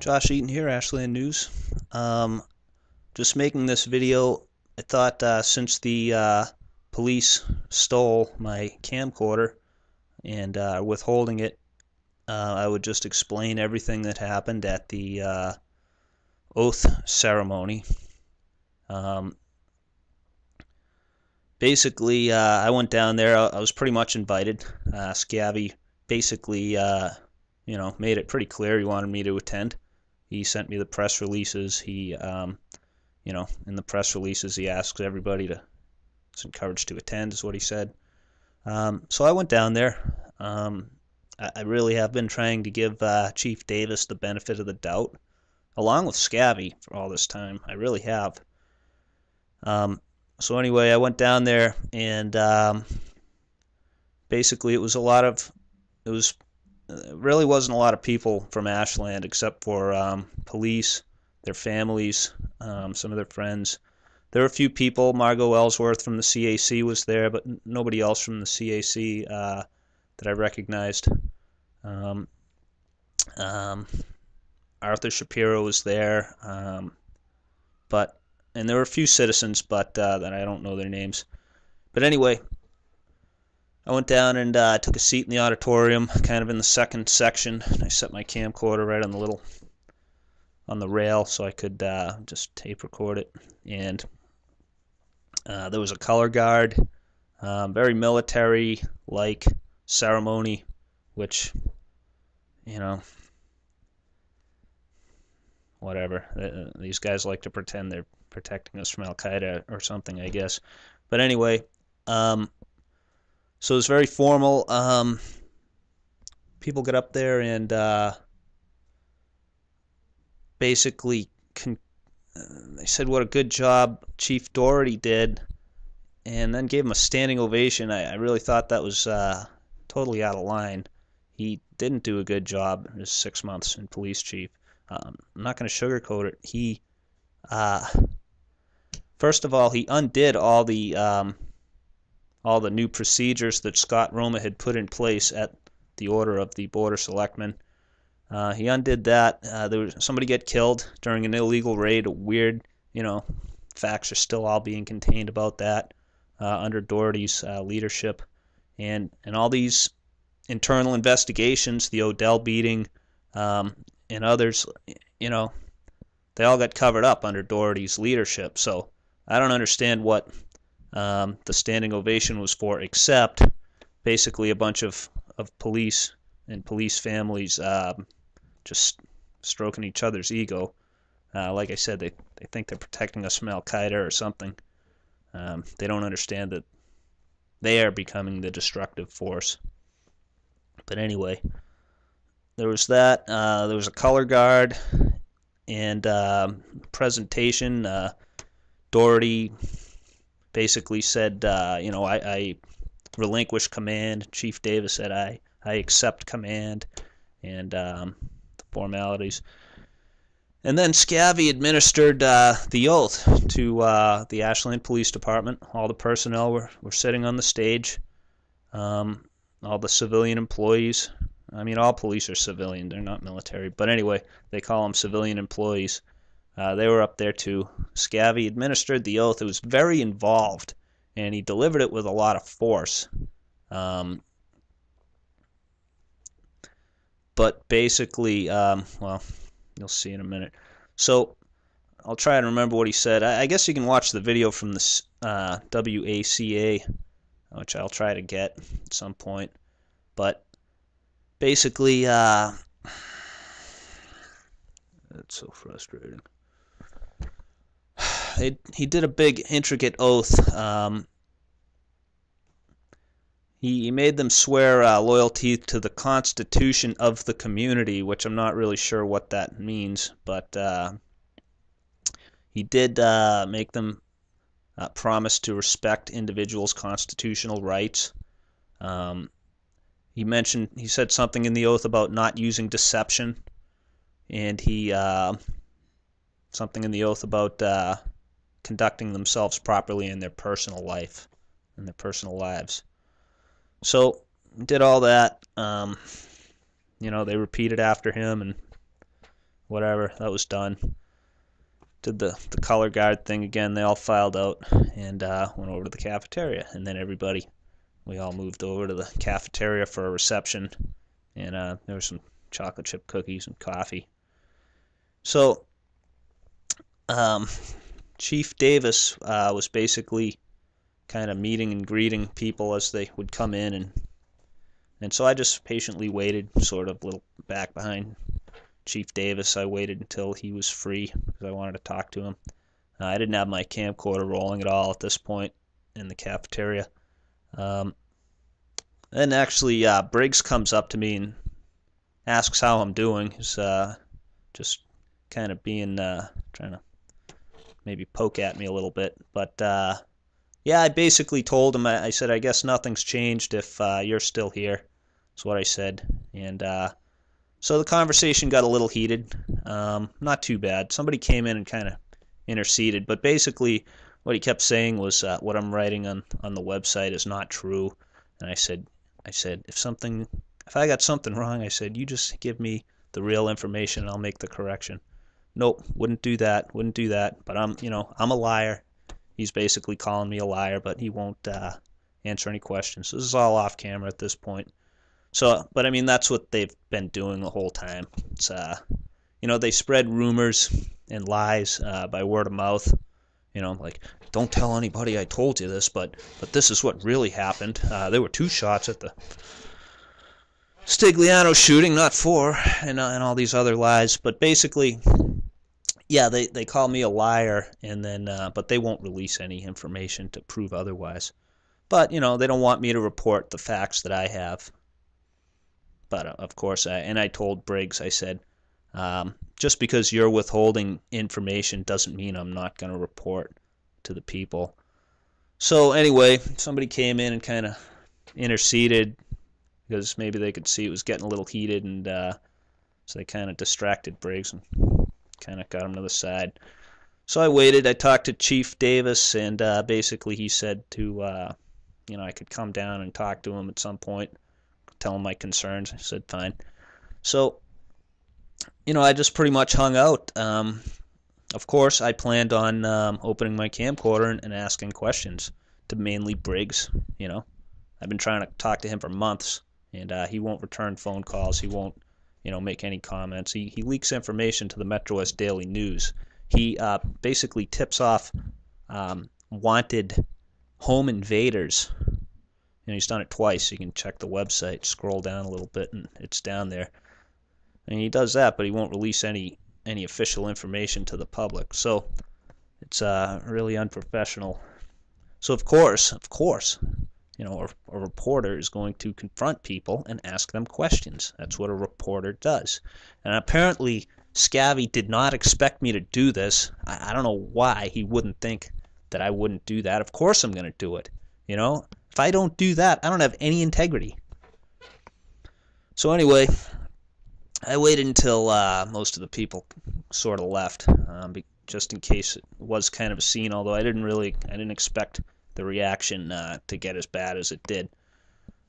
Josh Eaton here, Ashland News. Just making this video. I thought since the police stole my camcorder and withholding it, I would just explain everything that happened at the oath ceremony. Basically, I went down there. I was pretty much invited. Scabby basically, made it pretty clear he wanted me to attend. He sent me the press releases. He, in the press releases, he asks everybody is encouraged to attend, is what he said. So I went down there. I really have been trying to give Chief Davis the benefit of the doubt, along with Scabby, for all this time. I really have. So anyway, I went down there, and basically it really wasn't a lot of people from Ashland except for police, their families, some of their friends. There were a few people. Margot Ellsworth from the CAC was there, but nobody else from the CAC that I recognized. Arthur Shapiro was there, and there were a few citizens, but that I don't know their names. But anyway, I went down and took a seat in the auditorium, kind of in the second section. I set my camcorder right on the rail so I could just tape record it. And there was a color guard, very military-like ceremony, which, whatever. These guys like to pretend they're protecting us from Al-Qaeda or something, I guess. But anyway, so it was very formal. People get up there and basically they said what a good job Chief Doherty did, and then gave him a standing ovation. I really thought that was totally out of line. He didn't do a good job in his 6 months in police chief. I'm not going to sugarcoat it. He, first of all, he undid all the new procedures that Scott Roma had put in place at the order of the Board of Selectmen. He undid that. There was somebody get killed during an illegal raid. Weird, facts are still all being contained about that under Doherty's leadership, and all these internal investigations, the Odell beating, and others, they all got covered up under Doherty's leadership. So I don't understand what the standing ovation was for, except basically a bunch of police and police families just stroking each other's ego. Like I said, they think they're protecting us from Al-Qaeda or something. They don't understand that they are becoming the destructive force. But anyway, there was that. There was a color guard and presentation. Doherty basically said, I relinquish command. Chief Davis said, I accept command, and the formalities. And then Scabby administered the oath to the Ashland Police Department. All the personnel were sitting on the stage. All the civilian employees. I mean, all police are civilian. They're not military. But anyway, they call them civilian employees. They were up there too. Scabby administered the oath. It was very involved, and he delivered it with a lot of force. But basically, well, you'll see in a minute. So I'll try and remember what he said. I guess you can watch the video from the WACA, which I'll try to get at some point. But basically, it's so frustrating. He did a big, intricate oath. He made them swear loyalty to the Constitution of the community, which I'm not really sure what that means, but he did make them promise to respect individuals' constitutional rights. He said something in the oath about not using deception, and something in the oath about conducting themselves properly in their personal life, in their personal lives. So did all that. They repeated after him, and whatever. That was done. Did the color guard thing again. They all filed out and went over to the cafeteria. And then we all moved over to the cafeteria for a reception. And there were some chocolate chip cookies and coffee. So Chief Davis was basically kind of meeting and greeting people as they would come in. And so I just patiently waited, sort of a little back behind Chief Davis. I waited until he was free because I wanted to talk to him. I didn't have my camcorder rolling at all at this point in the cafeteria. And actually, Briggs comes up to me and asks how I'm doing. He's just kind of being, trying to maybe poke at me a little bit. But, yeah, I basically told him, I said, I guess nothing's changed if you're still here. That's what I said. And, so the conversation got a little heated. Not too bad. Somebody came in and kind of interceded, but basically what he kept saying was what I'm writing on the website is not true. And I said, if I got something wrong, I said, you just give me the real information and I'll make the correction. Nope, wouldn't do that. But I'm a liar. He's basically calling me a liar, but he won't answer any questions. So this is all off camera at this point. So, but I mean, that's what they've been doing the whole time. It's, they spread rumors and lies by word of mouth. Like, don't tell anybody I told you this, but this is what really happened. There were 2 shots at the Stigliano shooting, not 4, and all these other lies. But basically, yeah, they call me a liar, and then but they won't release any information to prove otherwise. But they don't want me to report the facts that I have. But of course, I told Briggs, I said, just because you're withholding information doesn't mean I'm not going to report to the people. So anyway, somebody came in and kind of interceded because maybe they could see it was getting a little heated, and so they kind of distracted Briggs and kind of got him to the side. So I waited. I talked to Chief Davis, and basically he said to, I could come down and talk to him at some point. Tell him my concerns. I said, fine. So, I just pretty much hung out. Of course, I planned on opening my camcorder and asking questions to mainly Briggs. I've been trying to talk to him for months, and he won't return phone calls. He won't, make any comments. He leaks information to the Metro West Daily News. He basically tips off wanted home invaders. He's done it twice. You can check the website, scroll down a little bit, and it's down there. And he does that, but he won't release any official information to the public. So it's really unprofessional. So of course, a reporter is going to confront people and ask them questions. That's what a reporter does. And apparently, Scavvy did not expect me to do this. I don't know why he wouldn't think that I wouldn't do that. Of course I'm going to do it. If I don't do that, I don't have any integrity. So anyway, I waited until most of the people sort of left, just in case it was kind of a scene, although I didn't expect the reaction to get as bad as it did.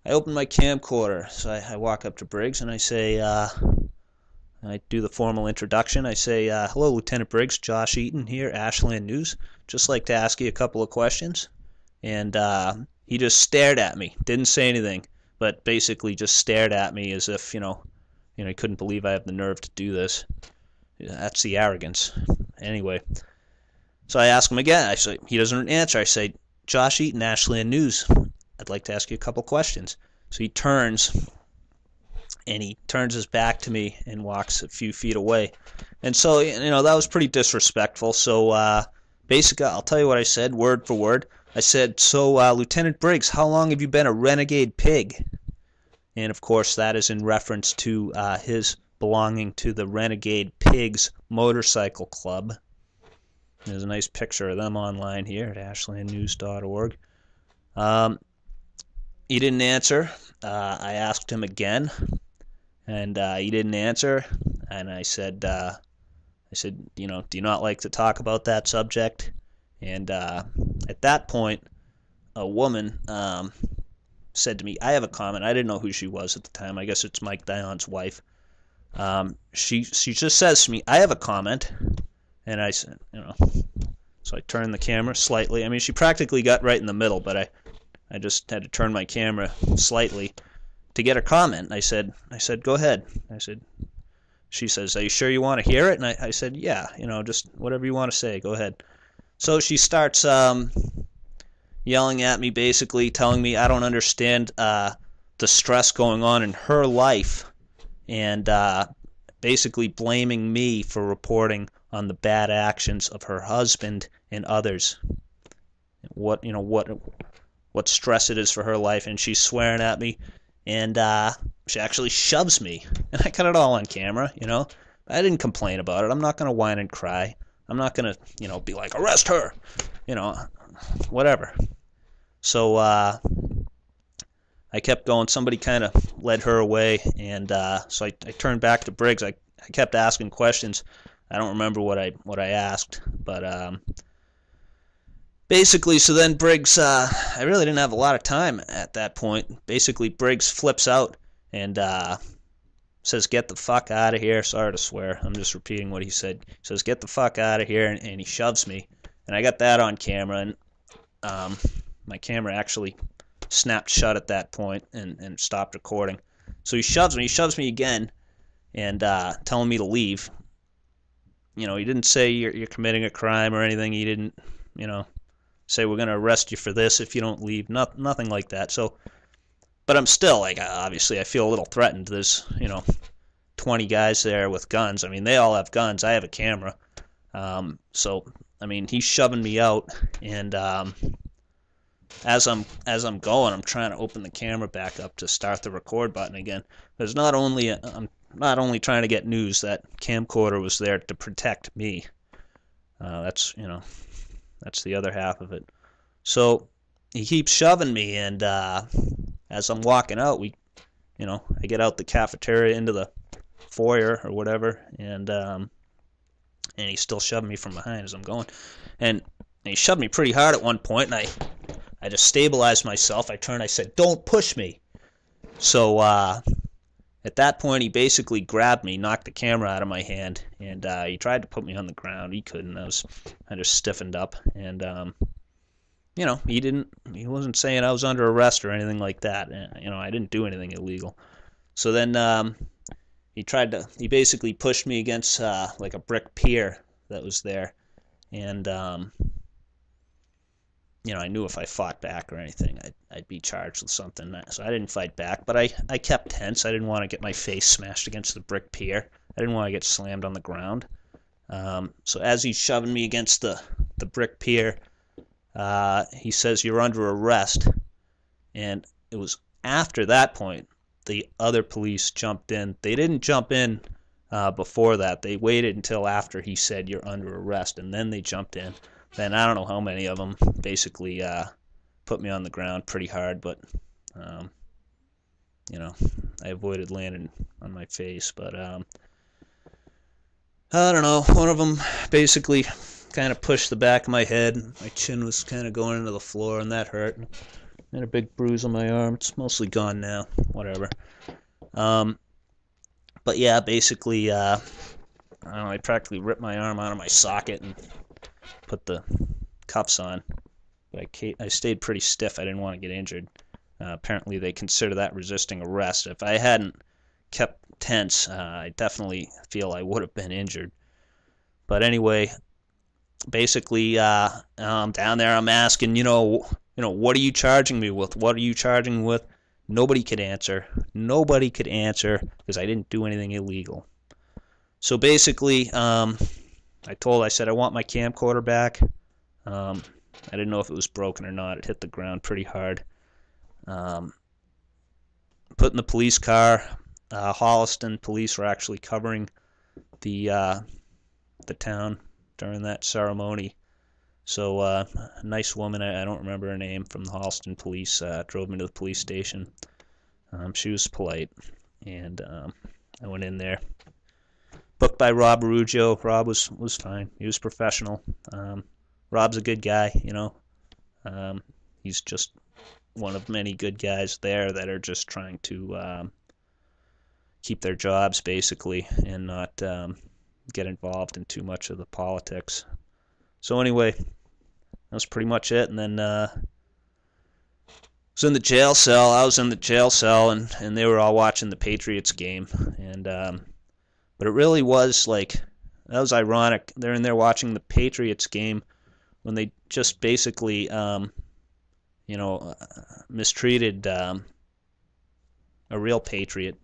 I opened my camcorder, so I walk up to Briggs and I say, I do the formal introduction. I say, hello, Lieutenant Briggs, Josh Eaton here, Ashland News. Just like to ask you a couple of questions. And he just stared at me, didn't say anything, but basically just stared at me as if, he couldn't believe I have the nerve to do this. That's the arrogance. Anyway, so I ask him again. I say, he doesn't answer. I say, Josh Eaton, Ashland News. I'd like to ask you a couple questions. So he turns his back to me and walks a few feet away. And so, that was pretty disrespectful. So basically, I'll tell you what I said, word for word. I said, so, Lieutenant Briggs, how long have you been a renegade pig? And, of course, that is in reference to his belonging to the Renegade Pigs Motorcycle Club. There's a nice picture of them online here at ashlandnews.org. He didn't answer. I asked him again, and he didn't answer. And I said, do you not like to talk about that subject? And at that point, a woman said to me, I have a comment. I didn't know who she was at the time. I guess it's Mike Dion's wife. She just says to me, "I have a comment," and I said, so I turned the camera slightly. I mean, she practically got right in the middle, but I just had to turn my camera slightly to get her comment. I said, "Go ahead." She says, "Are you sure you want to hear it?" And I said, "Yeah, just whatever you want to say, go ahead." So she starts yelling at me, basically telling me I don't understand the stress going on in her life, and basically blaming me for reporting on the bad actions of her husband and others. What stress it is for her life, and she's swearing at me, and she actually shoves me, and I got it all on camera. I didn't complain about it. I'm not gonna whine and cry. I'm not gonna be like, arrest her, whatever. So I kept going. Somebody kind of led her away, and so I turned back to Briggs. I kept asking questions. I don't remember what I asked, but basically, so then Briggs, I really didn't have a lot of time at that point. Basically, Briggs flips out and says, "Get the fuck out of here." Sorry to swear. I'm just repeating what he said. He says, "Get the fuck out of here," and he shoves me. And I got that on camera, and my camera actually snapped shut at that point and stopped recording. So he shoves me again, and telling me to leave. He didn't say you're committing a crime or anything. He didn't, say we're going to arrest you for this if you don't leave. Nothing like that. So, but I'm still, like, obviously I feel a little threatened. There's, 20 guys there with guns. I mean, they all have guns. I have a camera. So, I mean, he's shoving me out, and as I'm going, I'm trying to open the camera back up to start the record button again. There's I'm not only trying to get news. That camcorder was there to protect me. That's the other half of it. So he keeps shoving me, and as I'm walking out, I get out the cafeteria into the foyer or whatever, and he's still shoving me from behind as I'm going, and he shoved me pretty hard at one point, and I just stabilized myself. I turned, I said, "Don't push me." So at that point, he basically grabbed me, knocked the camera out of my hand, and he tried to put me on the ground. He couldn't. I just stiffened up, and he wasn't saying I was under arrest or anything like that. I didn't do anything illegal. So then he basically pushed me against like a brick pier that was there, and I knew if I fought back or anything, I'd be charged with something. So I didn't fight back, but I kept tense. I didn't want to get my face smashed against the brick pier. I didn't want to get slammed on the ground. So as he's shoving me against the brick pier, he says, "You're under arrest." And it was after that point the other police jumped in. They didn't jump in before that. They waited until after he said, "You're under arrest," and then they jumped in. Then I don't know how many of them basically put me on the ground pretty hard, but I avoided landing on my face. But I don't know. One of them basically kind of pushed the back of my head. My chin was kind of going into the floor, and that hurt. I had a big bruise on my arm. It's mostly gone now. Whatever. But yeah, basically, I don't know, I practically ripped my arm out of my socket and put the cuffs on. But I stayed pretty stiff. I didn't want to get injured. Apparently, they consider that resisting arrest. If I hadn't kept tense, I definitely feel I would have been injured. But anyway, basically, I'm down there. I'm asking, what are you charging me with? What are you charging me with? Nobody could answer. Nobody could answer because I didn't do anything illegal. So basically, I said I want my camcorder back. I didn't know if it was broken or not. It hit the ground pretty hard. Put in the police car. Holliston police were actually covering the town during that ceremony. So a nice woman, I don't remember her name, from the Holliston police drove me to the police station. She was polite, and I went in there. Booked by Rob Arugio. Rob was fine. He was professional. Rob's a good guy, he's just one of many good guys there that are just trying to keep their jobs basically and not get involved in too much of the politics. So anyway, that was pretty much it. And then I was in the jail cell. I was in the jail cell, and they were all watching the Patriots game. And but it really was like, that was ironic. They're in there watching the Patriots game when they just basically mistreated a real patriot,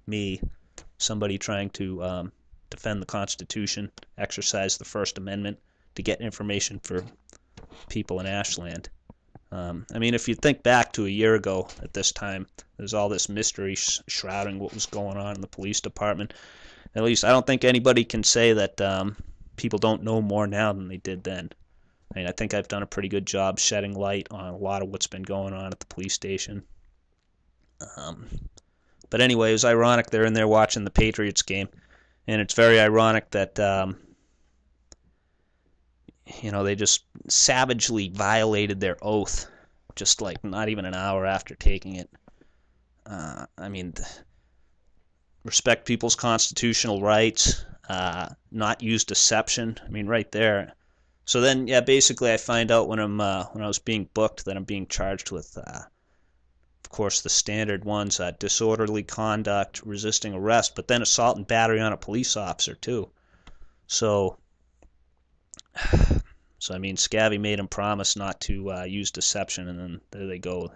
me, somebody trying to defend the Constitution, exercise the First Amendment to get information for people in Ashland. I mean, if you think back to a year ago at this time, there's all this mystery shrouding what was going on in the police department. At least I don't think anybody can say that people don't know more now than they did then. I mean, I think I've done a pretty good job shedding light on a lot of what's been going on at the police station. But anyway, it was ironic. They're in there watching the Patriots game, and it's very ironic that they just savagely violated their oath, just like not even an hour after taking it. I mean, respect people's constitutional rights, not use deception. I mean, right there. So then, yeah, basically I find out when I was being booked that I'm being charged with, of course, the standard ones, disorderly conduct, resisting arrest, but then assault and battery on a police officer too. So I mean, Scavvy made him promise not to use deception, and then there they go,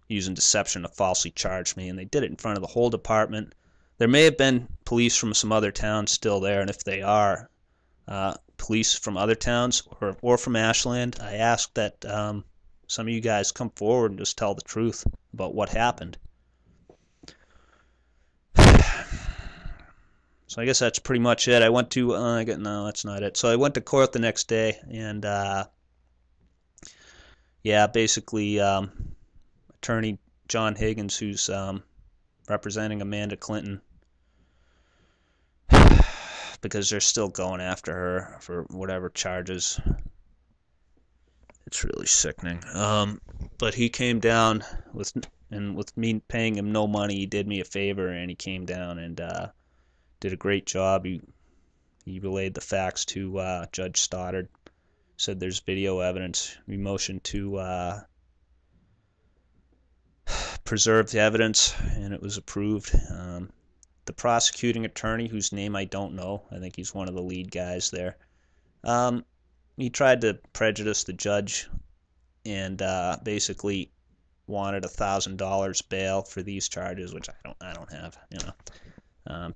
using deception to falsely charge me, and they did it in front of the whole department. There may have been police from some other towns still there, and if they are police from other towns or from Ashland, I ask that some of you guys come forward and just tell the truth about what happened. So I guess that's pretty much it. I went to no, that's not it. So I went to court the next day, and yeah, basically attorney John Higgins, who's representing Amanda Clinton, because they're still going after her for whatever charges. It's really sickening. But he came down with me paying him no money. He did me a favor, and he came down and did a great job. He relayed the facts to Judge Stoddard. Said there's video evidence. We motioned to preserve the evidence, and it was approved. The prosecuting attorney, whose name I don't know, I think he's one of the lead guys there, he tried to prejudice the judge and basically wanted $1,000 bail for these charges, which I don't have.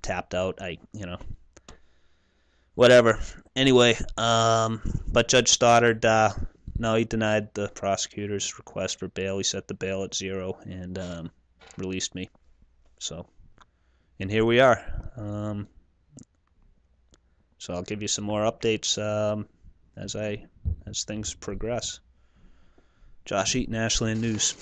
Tapped out. Whatever. Anyway, but Judge Stoddard, no, he denied the prosecutor's request for bail. He set the bail at 0 and released me. So, and here we are. So I'll give you some more updates as things progress. Josh Eaton, Ashland News.